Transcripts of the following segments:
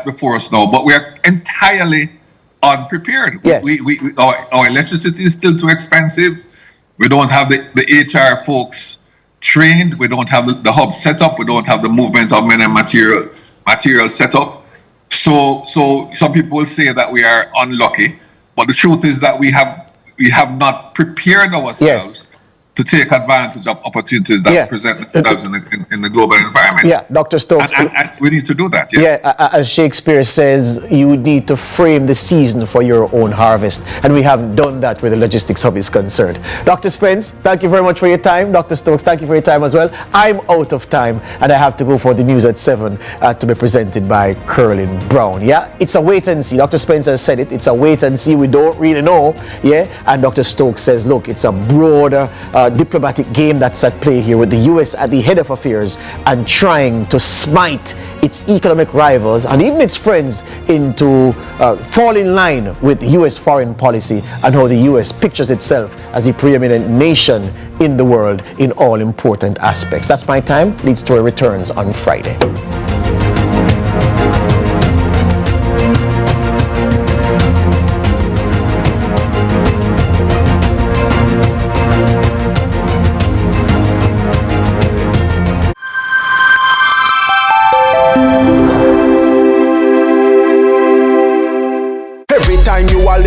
that's before us now, but we are entirely unprepared. Yes. Our electricity is still too expensive. We don't have the HR folks trained. We don't have the hub set up. We don't have the movement of men and material set up. So some people will say that we are unlucky, but the truth is that we have not prepared ourselves to take advantage of opportunities that present themselves in the global environment. Yeah, Dr. Stokes. And we need to do that. As Shakespeare says, you need to frame the season for your own harvest. And we haven't done that where the logistics hub is concerned. Dr. Spence, thank you very much for your time. Dr. Stokes, thank you for your time as well. I'm out of time and I have to go for the news at 7 to be presented by Curlin Brown. Yeah, it's a wait and see. Dr. Spence has said it. It's a wait and see. We don't really know. Yeah, and Dr. Stokes says, look, it's a broader diplomatic game that's at play here with the U.S. at the head of affairs and trying to smite its economic rivals and even its friends into fall in line with U.S. foreign policy and how the U.S. pictures itself as the preeminent nation in the world in all important aspects. That's my time. Lead Story returns on Friday.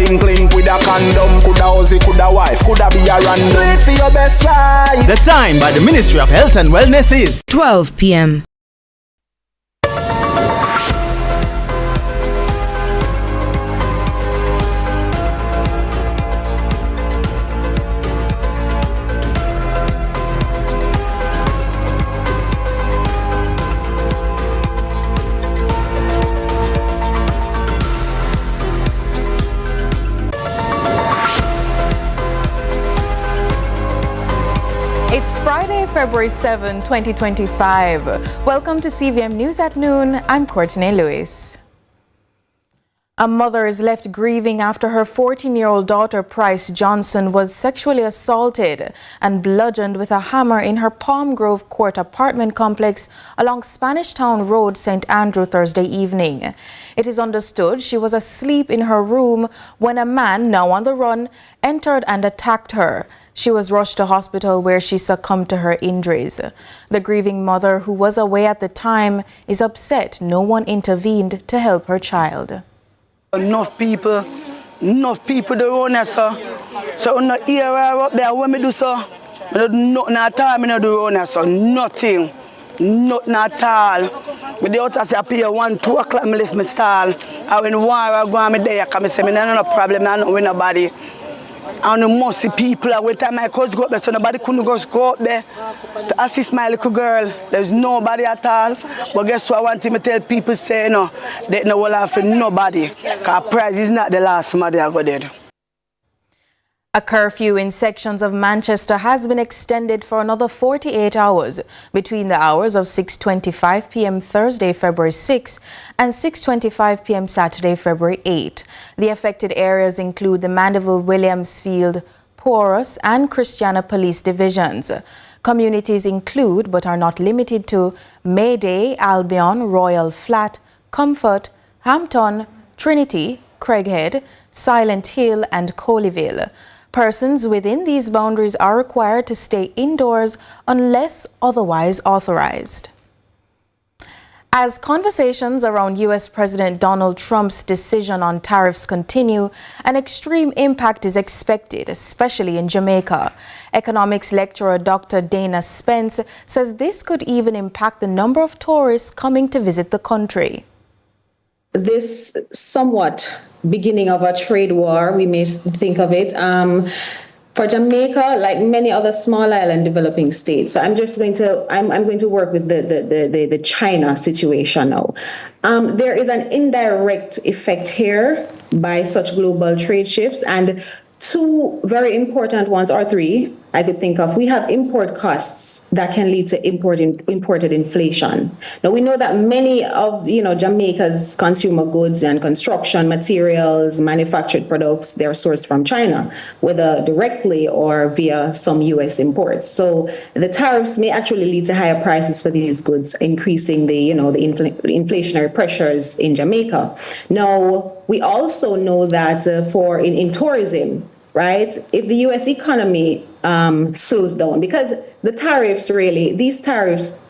Link with a condom, coulda husband, coulda wife, coulda be a random. Do it for your best life. The time by the Ministry of Health and Wellness is 12 p.m. It's Friday, February 7, 2025. Welcome to CVM News at Noon. I'm Courtney Lewis. A mother is left grieving after her 14-year-old daughter, Price Johnson, was sexually assaulted and bludgeoned with a hammer in her Palm Grove Court apartment complex along Spanish Town Road, St. Andrew, Thursday evening. It is understood she was asleep in her room when a man, now on the run, entered and attacked her. She was rushed to hospital where she succumbed to her injuries. The grieving mother, who was away at the time, is upset no one intervened to help her child. Enough people do run us, so I'm not here or up there when me do so. I don't do nothing at all, I don't do run us, nothing at all. But the others say I pay 1, 2 o'clock, I left my stall. I when war I go on me there, I say, I don't no problem, I don't with nobody. And the most people, every time my cousin go up there, so nobody couldn't go up there to assist my little girl. There's nobody at all. But guess what I want him to tell people, say, no, they no will have for nobody. Because Price is not the last somebody I go dead. A curfew in sections of Manchester has been extended for another 48 hours between the hours of 6:25 p.m. Thursday, February 6 and 6:25 p.m. Saturday, February 8. The affected areas include the Mandeville, Williamsfield, Porus and Christiana police divisions. Communities include, but are not limited to, Mayday, Albion, Royal Flat, Comfort, Hampton, Trinity, Craighead, Silent Hill and Colleyville. Persons within these boundaries are required to stay indoors unless otherwise authorized. As conversations around U.S. President Donald Trump's decision on tariffs continue, an extreme impact is expected, especially in Jamaica. Economics lecturer Dr. Dana Spence says this could even impact the number of tourists coming to visit the country. This somewhat beginning of a trade war, we may think of it. For Jamaica, like many other small island developing states, so I'm going to work with the China situation now. There is an indirect effect here by such global trade shifts, and two very important ones, or three. I could think of, we have import costs that can lead to imported inflation. Now, we know that many of, Jamaica's consumer goods and construction materials, manufactured products, they're sourced from China, whether directly or via some U.S. imports. So the tariffs may actually lead to higher prices for these goods, increasing the inflationary pressures in Jamaica. Now, we also know that in tourism, right, if the U.S. economy slows down, because these tariffs,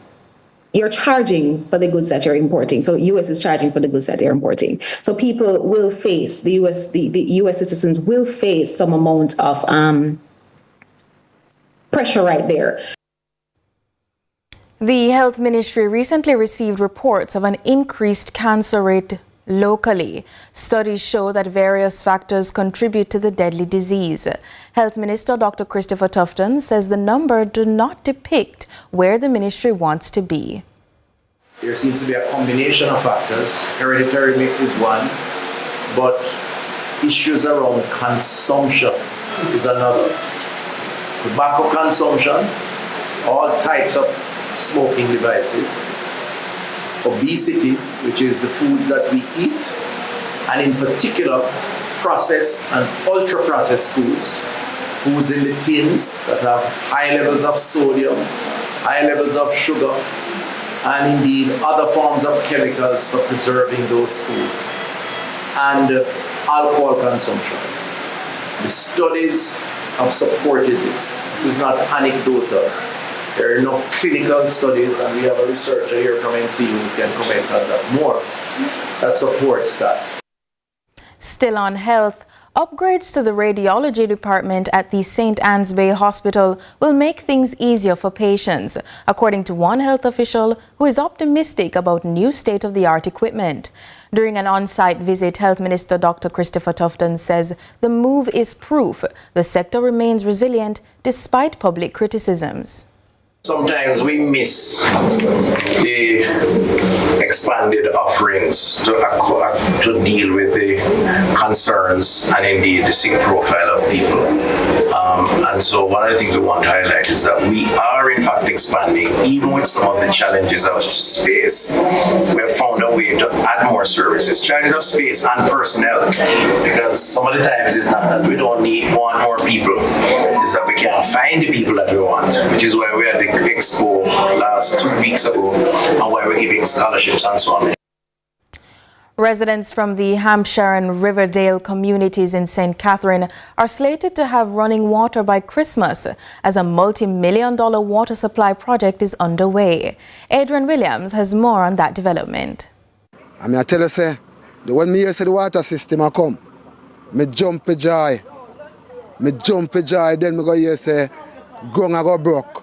you're charging for the goods that you're importing. So U.S. is charging for the goods that they're importing. So people will face, the U.S. citizens will face some amount of pressure right there. The Health Ministry recently received reports of an increased cancer rate locally. Studies show that various factors contribute to the deadly disease. Health Minister Dr. Christopher Tufton says the number do not depict where the ministry wants to be. There seems to be a combination of factors. Hereditary is one, but issues around consumption is another. Tobacco consumption, all types of smoking devices, obesity, which is the foods that we eat, and in particular, processed and ultra-processed foods in the tins that have high levels of sodium, high levels of sugar, and indeed other forms of chemicals for preserving those foods, and alcohol consumption. The studies have supported this. This is not anecdotal. There are enough clinical studies, and we have a researcher here from NCU who can comment on that more, that supports that. Still on health, upgrades to the radiology department at the St. Anne's Bay Hospital will make things easier for patients, according to one health official who is optimistic about new state-of-the-art equipment. During an on-site visit, Health Minister Dr. Christopher Tufton says the move is proof the sector remains resilient despite public criticisms. Sometimes we miss the expanded offerings to deal with the concerns and indeed the sick profile of people. And so one of the things we want to highlight is that we are in fact expanding, even with some of the challenges of space. We have found a way to add more services, challenges of space and personnel, because some of the times it's not that we don't want more people, it's that we can't find the people that we want, which is why we had the expo last 2 weeks ago and why we're giving scholarships and so on. Residents from the Hampshire and Riverdale communities in St. Catherine are slated to have running water by Christmas as a multi-million-dollar water supply project is underway. Adrian Williams has more on that development. I tell you, say, when me hear the water system a come, me jump a joy, then me go hear say, ground a go broke.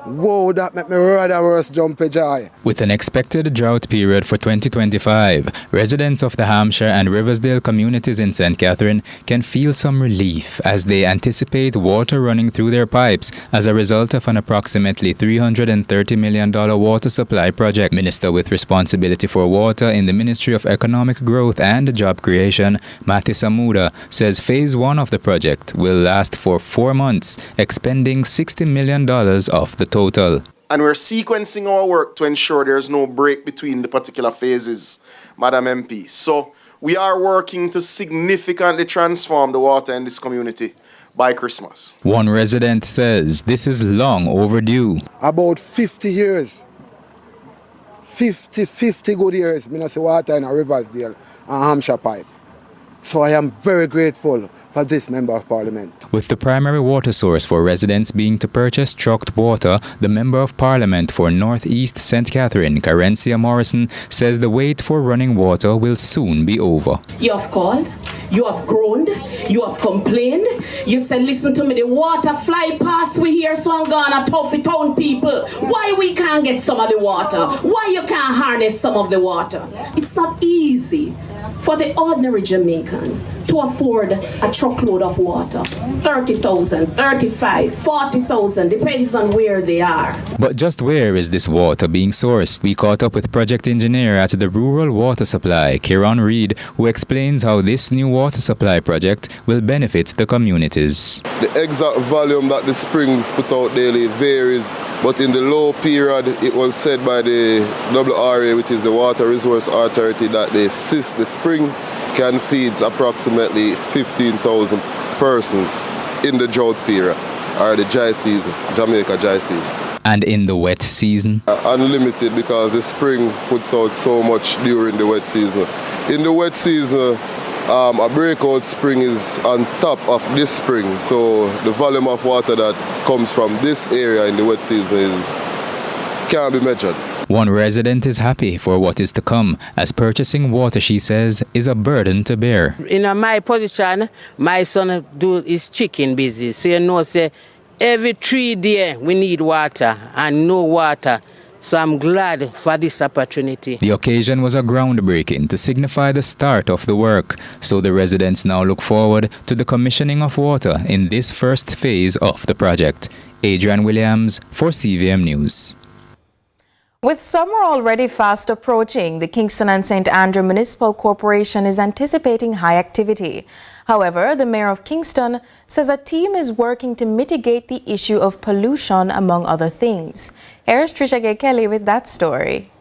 Whoa, that make me rather worse jump a joy. With an expected drought period for 2025, residents of the Hampshire and Riversdale communities in St. Catherine can feel some relief as they anticipate water running through their pipes as a result of an approximately $330 million water supply project. Minister with responsibility for water in the Ministry of Economic Growth and Job Creation, Matthew Samuda, says phase 1 of the project will last for 4 months, expending $60 million of the total. And we're sequencing our work to ensure there's no break between the particular phases, Madam MP. So we are working to significantly transform the water in this community by Christmas. One resident says this is long overdue. About 50 years. 50 good years, me not see water in a Riversdale and Hampshire pipe. So I am very grateful for this Member of Parliament. With the primary water source for residents being to purchase trucked water, the Member of Parliament for North East St. Catherine, Carencia Morrison, says the wait for running water will soon be over. You have called, you have groaned, you have complained. You said, listen to me, the water fly past we here, so I'm gonna tough it on people. Why we can't get some of the water? Why you can't harness some of the water? It's not easy for the ordinary Jamaican important to afford a truckload of water. 30,000, 35, 40,000, depends on where they are. But just where is this water being sourced? We caught up with project engineer at the Rural Water Supply, Kieran Reid, who explains how this new water supply project will benefit the communities. The exact volume that the springs put out daily varies, but in the low period, it was said by the WRA, which is the Water Resource Authority, that the spring can feed approximately 15,000 persons in the drought period, or the dry season, Jamaica dry season. And in the wet season? Unlimited, because the spring puts out so much during the wet season. In the wet season, a breakout spring is on top of this spring, so the volume of water that comes from this area in the wet season can't be measured. One resident is happy for what is to come, as purchasing water, she says, is a burden to bear. In my position, my son do his chicken business, so you know, say, every 3 days we need water and no water. So I'm glad for this opportunity. The occasion was a groundbreaking to signify the start of the work, so the residents now look forward to the commissioning of water in this first phase of the project. Adrian Williams for CVM News. With summer already fast approaching, the Kingston and St. Andrew Municipal Corporation is anticipating high activity. However, the Mayor of Kingston says a team is working to mitigate the issue of pollution, among other things. Here's Trisha Kelly with that story.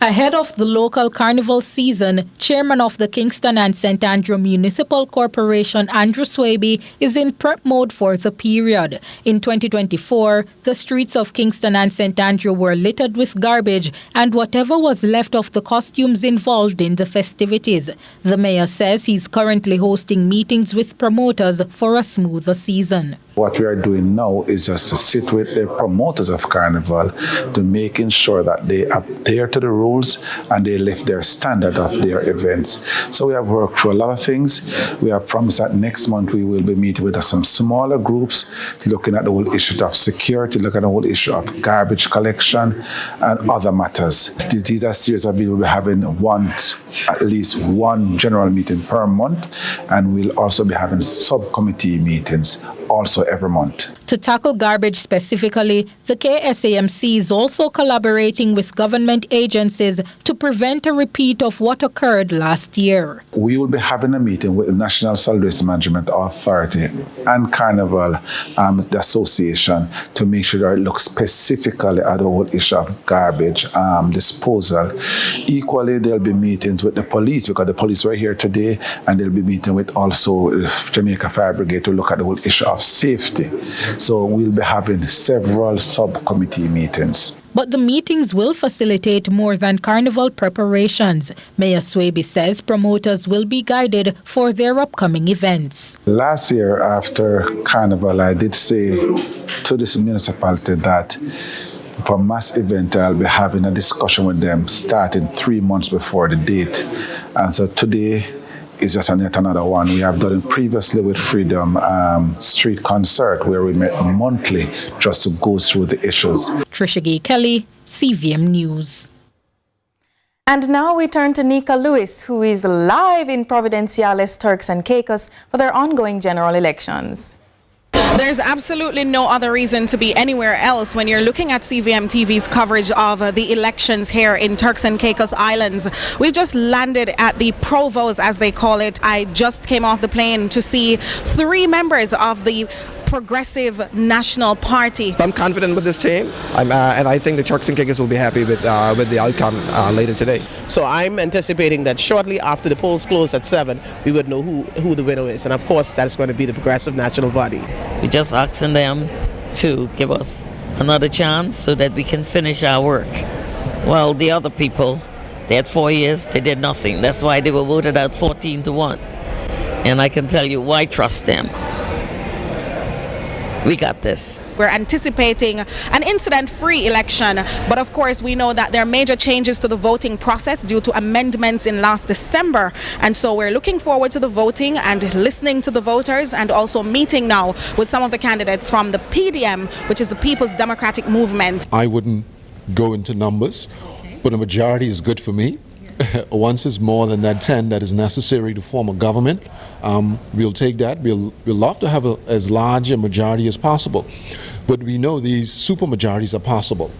Ahead of the local Carnival season, Chairman of the Kingston and St. Andrew Municipal Corporation, Andrew Swaby, is in prep mode for the period. In 2024, the streets of Kingston and St. Andrew were littered with garbage and whatever was left of the costumes involved in the festivities. The mayor says he's currently hosting meetings with promoters for a smoother season. What we are doing now is just to sit with the promoters of Carnival to making sure that they adhere to the rules and they lift their standard of their events. So we have worked through a lot of things. We have promised that next month we will be meeting with some smaller groups, looking at the whole issue of security, looking at the whole issue of garbage collection and other matters. These are series of people. We'll be having at least one general meeting per month, and we'll also be having subcommittee meetings also every month. To tackle garbage specifically, the KSAMC is also collaborating with government agencies to prevent a repeat of what occurred last year. We will be having a meeting with the National Solid Waste Management Authority and Carnival, the association, to make sure that it looks specifically at the whole issue of garbage disposal. Equally, there'll be meetings with the police, because the police were here today, and they'll be meeting with also Jamaica Fire Brigade to look at the whole issue of safety. So we'll be having several subcommittee meetings. But the meetings will facilitate more than Carnival preparations. Mayor Swaby says promoters will be guided for their upcoming events. Last year after Carnival, I did say to this municipality that for mass event, I'll be having a discussion with them starting 3 months before the date. And so today is just yet another one. We have done it previously with Freedom Street Concert, where we met monthly just to go through the issues. Trisha Kelly, CVM News. And now we turn to Nika Lewis, who is live in Providenciales, Turks and Caicos for their ongoing general elections. There's absolutely no other reason to be anywhere else when you're looking at CVM TV's coverage of the elections here in Turks and Caicos Islands. We've just landed at the Provost, as they call it. I just came off the plane to see 3 members of the Progressive National Party. I'm confident with this team, and I think the Turks and Caicos will be happy with the outcome later today. So I'm anticipating that shortly after the polls close at 7, we would know who the winner is, and of course that's going to be the Progressive National Party. We're just asking them to give us another chance so that we can finish our work. Well, the other people, they had 4 years, they did nothing. That's why they were voted out 14-1. And I can tell you why trust them. We got this. We're anticipating an incident-free election, but of course we know that there are major changes to the voting process due to amendments in last December, and so we're looking forward to the voting and listening to the voters, and also meeting now with some of the candidates from the PDM, which is the People's Democratic Movement. I wouldn't go into numbers, but a majority is good for me. once it's more than that 10 that is necessary to form a government, we'll take that. We'll love to have as large a majority as possible. But we know these supermajorities are possible.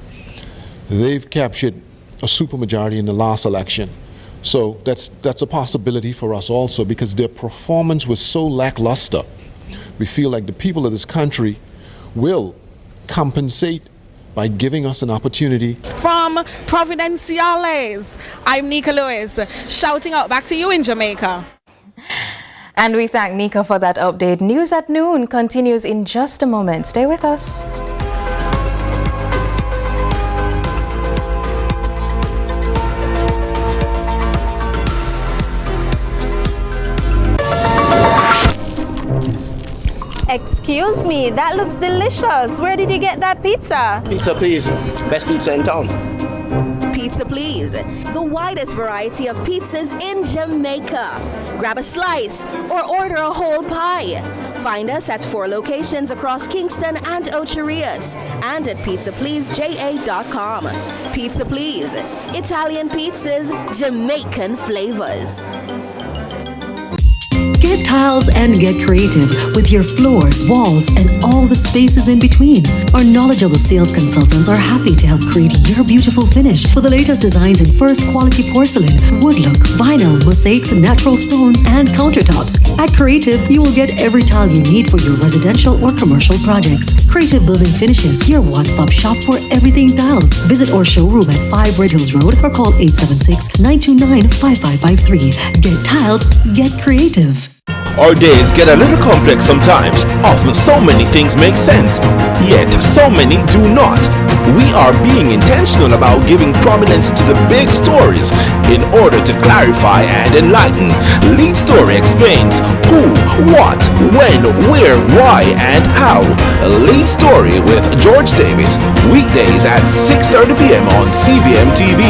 They've captured a supermajority in the last election. So that's a possibility for us also, because their performance was so lackluster. We feel like the people of this country will compensate by giving us an opportunity. From Providenciales, I'm Nika Lewis, shouting out back to you in Jamaica. And we thank Nika for that update. News at Noon continues in just a moment. Stay with us. Excuse me, that looks delicious. Where did you get that pizza? Pizza, please. Best pizza in town. Pizza Please, the widest variety of pizzas in Jamaica. Grab a slice or order a whole pie. Find us at 4 locations across Kingston and Ocherias and at pizzapleaseja.com. Pizza Please, Italian pizzas, Jamaican flavors. Get tiles and get creative with your floors, walls, and all the spaces in between. Our knowledgeable sales consultants are happy to help create your beautiful finish for the latest designs in first quality porcelain, wood look, vinyl, mosaics, natural stones, and countertops. At Creative, you will get every tile you need for your residential or commercial projects. Creative Building Finishes, your one-stop shop for everything tiles. Visit our showroom at 5 Red Hills Road or call 876-929-5553. Get tiles, get creative. Our days get a little complex sometimes. Often so many things make sense, yet so many do not. We are being intentional about giving prominence to the big stories in order to clarify and enlighten. Lead Story explains who, what, when, where, why, and how. Lead Story with George Davis, weekdays at 6:30 p.m. on CVM TV.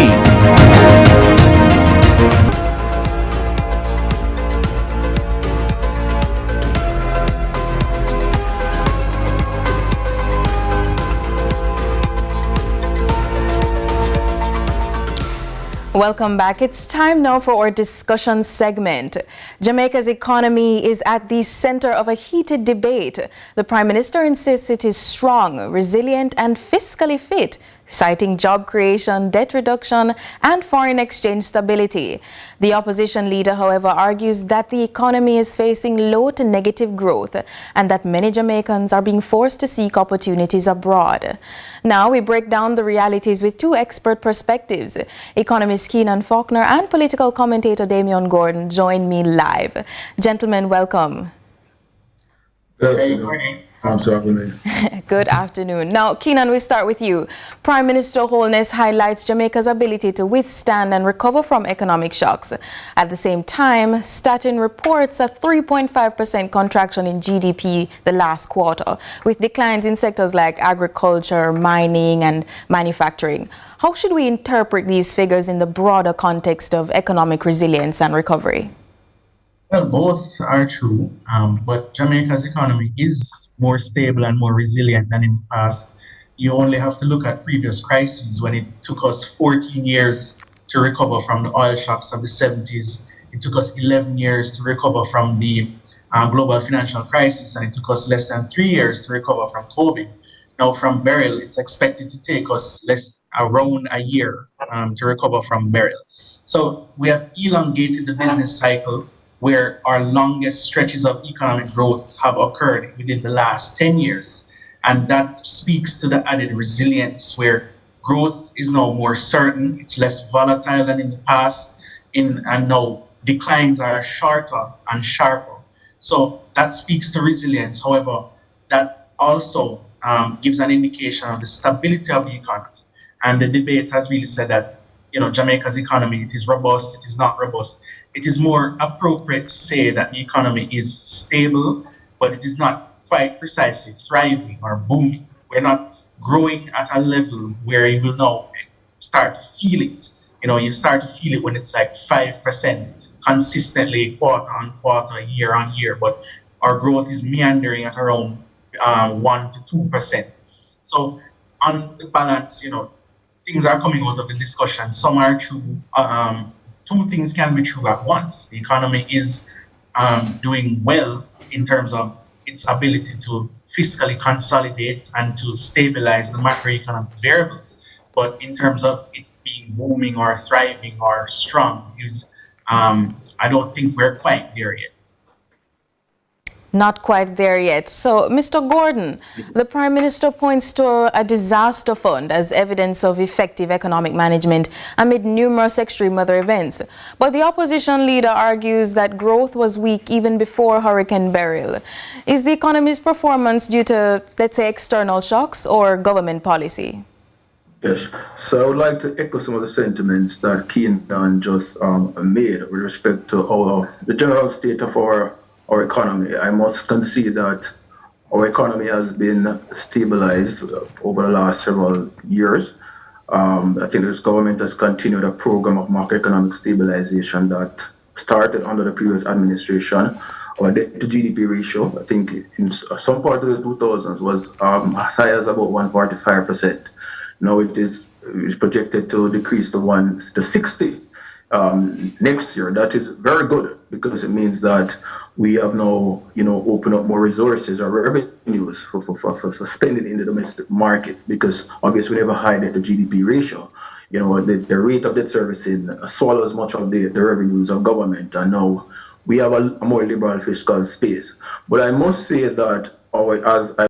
Welcome back. It's time now for our discussion segment. Jamaica's economy is at the center of a heated debate. The Prime Minister insists it is strong, resilient, and fiscally fit, citing job creation, debt reduction, and foreign exchange stability. The opposition leader, however, argues that the economy is facing low to negative growth and that many Jamaicans are being forced to seek opportunities abroad. Now we break down the realities with two expert perspectives. Economist Keenan Faulkner and political commentator Damian Gordon join me live. Gentlemen, welcome. Good morning. Good afternoon. Now, Keenan, we start with you. Prime Minister Holness highlights Jamaica's ability to withstand and recover from economic shocks. At the same time, Statin reports a 3.5% contraction in GDP the last quarter, with declines in sectors like agriculture, mining, and manufacturing. How should we interpret these figures in the broader context of economic resilience and recovery? Well, both are true, but Jamaica's economy is more stable and more resilient than in the past. You only have to look at previous crises when it took us 14 years to recover from the oil shocks of the 70s. It took us 11 years to recover from the global financial crisis, and it took us less than 3 years to recover from COVID. Now, from Beryl, it's expected to take us around a year to recover from Beryl. So we have elongated the business cycle, where our longest stretches of economic growth have occurred within the last 10 years. And that speaks to the added resilience, where growth is now more certain, it's less volatile than in the past, and now declines are shorter and sharper. So that speaks to resilience. However, that also gives an indication of the stability of the economy. And the debate has really said that, Jamaica's economy, it is robust, it is not robust. It is more appropriate to say that the economy is stable, but it is not quite precisely thriving or booming. We're not growing at a level where you will now start to feel it. You start to feel it when it's like 5% consistently quarter on quarter, year on year, but our growth is meandering at around 1 to 2%. So on the balance, things are coming out of the discussion. Some are true, two things can be true at once. The economy is doing well in terms of its ability to fiscally consolidate and to stabilize the macroeconomic variables. But in terms of it being booming or thriving or strong, I don't think we're quite there yet. Not quite there yet. So, Mr. Gordon, the Prime Minister points to a disaster fund as evidence of effective economic management amid numerous extreme weather events. But the opposition leader argues that growth was weak even before Hurricane Beryl. Is the economy's performance due to, let's say, external shocks or government policy? Yes, so I would like to echo some of the sentiments that Keenan just made with respect to the general state of our economy. I must concede that our economy has been stabilized over the last several years. I think this government has continued a program of macroeconomic stabilization that started under the previous administration. Our debt to GDP ratio, I think in some part of the 2000s, was as high as about 145%. Now it is projected to decrease to 60 next year. That is very good because it means that we have now, opened up more resources or revenues for spending in the domestic market, because obviously we have a high debt to GDP ratio. The rate of debt servicing swallows much of the revenues of government, and now we have a more liberal fiscal space. But I must say that as